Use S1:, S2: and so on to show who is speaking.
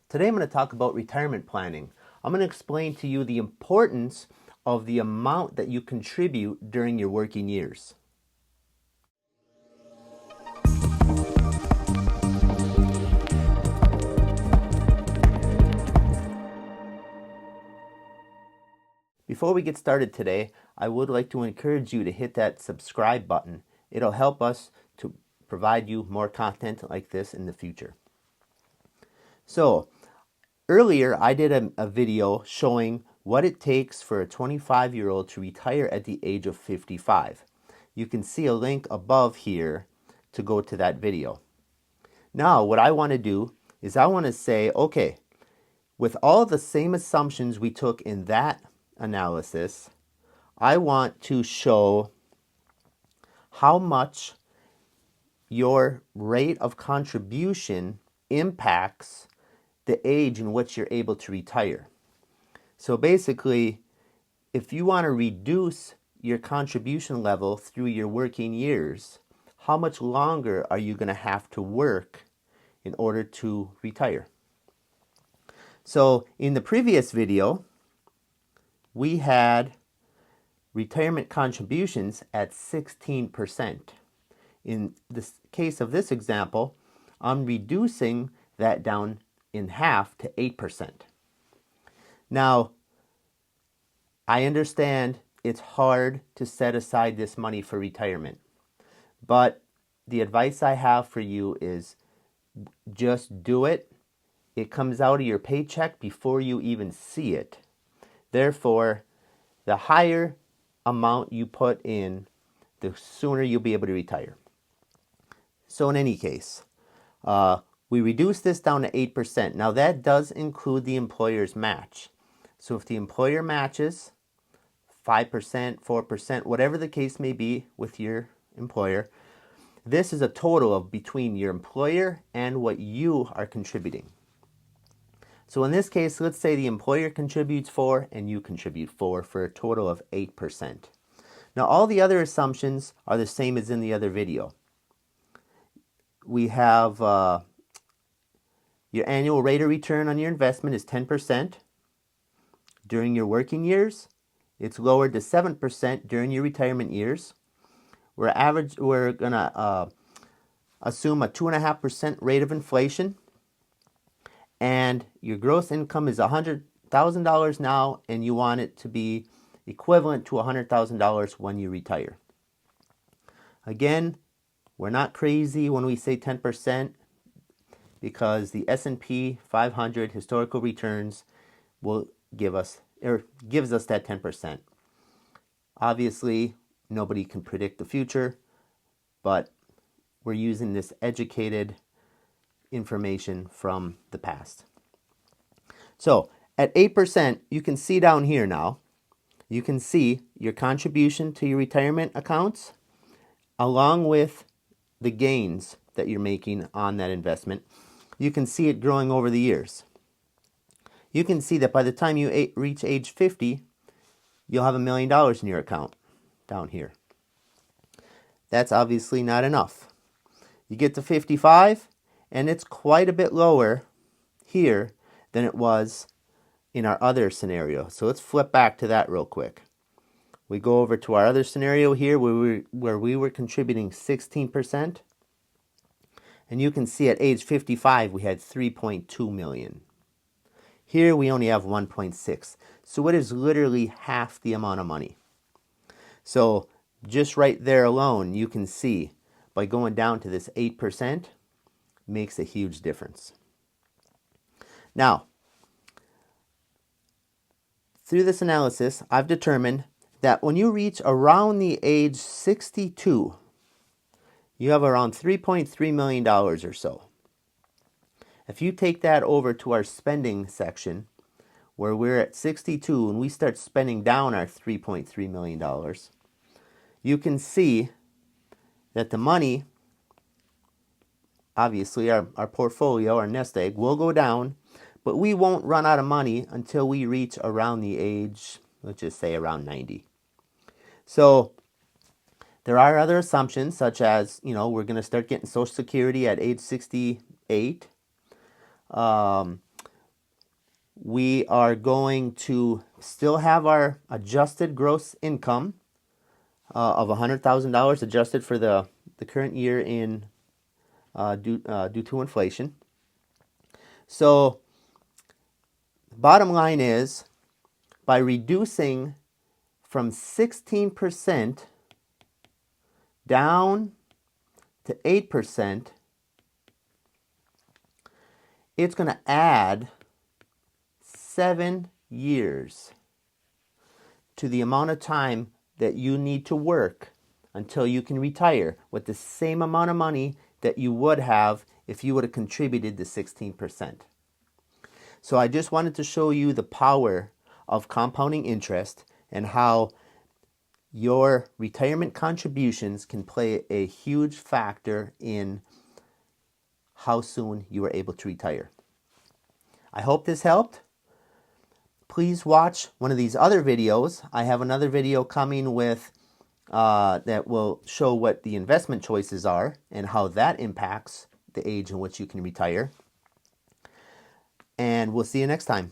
S1: Today I'm going to talk about retirement planning. I'm going to explain to you the importance of the amount that you contribute during your working years. Before we get started today, I would like to encourage you to hit that subscribe button. It'll help us to provide you more content like this in the future. So, earlier I did a video showing what it takes for a 25-year-old to retire at the age of 55. You can see a link above here to go to that video. Now, what I want to do is I want to say, okay, with all the same assumptions we took in that analysis, I want to show how much your rate of contribution impacts the age in which you're able to retire. So basically, if you want to reduce your contribution level through your working years, how much longer are you going to have to work in order to retire? So in the previous video, we had retirement contributions at 16%. In the case of this example, I'm reducing that down in half to 8%. Now, I understand it's hard to set aside this money for retirement, but the advice I have for you is just do it. It comes out of your paycheck before you even see it. Therefore, the higher amount you put in, the sooner you'll be able to retire. So in any case, we reduce this down to 8%. Now that does include the employer's match. So if the employer matches 5%, 4%, whatever the case may be with your employer, this is a total of between your employer and what you are contributing. So in this case, let's say the employer contributes 4 and you contribute 4 for a total of 8%. Now all the other assumptions are the same as in the other video. We have your annual rate of return on your investment is 10%. During your working years, it's lowered to 7% during your retirement years. We're going to assume a 2.5% rate of inflation. And your gross income is $100,000 now, and you want it to be equivalent to $100,000 when you retire. Again, we're not crazy when we say 10% because the S&P 500 historical returns will gives us that 10%. Obviously, nobody can predict the future, but we're using this educated information from the past. So at 8%, you can see down here now, you can see your contribution to your retirement accounts along with the gains that you're making on that investment. You can see it growing over the years. You can see that by the time you reach age 50, you'll have $1 million in your account down here. That's obviously not enough. You get to 55, and it's quite a bit lower here than it was in our other scenario. So let's flip back to that real quick. We go over to our other scenario here where we were contributing 16%. And you can see at age 55 we had 3.2 million. Here we only have 1.6. So it is literally half the amount of money. So just right there alone, you can see by going down to this 8% makes a huge difference. Now, through this analysis, I've determined that when you reach around the age 62, you have around $3.3 million or so. If you take that over to our spending section, where we're at 62 and we start spending down our $3.3 million, you can see that the money, obviously our portfolio, our nest egg, will go down, but we won't run out of money until we reach around the age, let's just say around 90. So There are other assumptions, such as, we're going to start getting Social Security at age 68. We are going to still have our adjusted gross income of $100,000 adjusted for the current year in due to inflation. So, bottom line is, by reducing from 16% down to 8%, it's going to add 7 years to the amount of time that you need to work until you can retire with the same amount of money that you would have if you would have contributed the 16%. So I just wanted to show you the power of compounding interest and how your retirement contributions can play a huge factor in how soon you are able to retire. I hope this helped. Please watch one of these other videos. I have another video coming with that will show what the investment choices are and how that impacts the age in which you can retire. And we'll see you next time.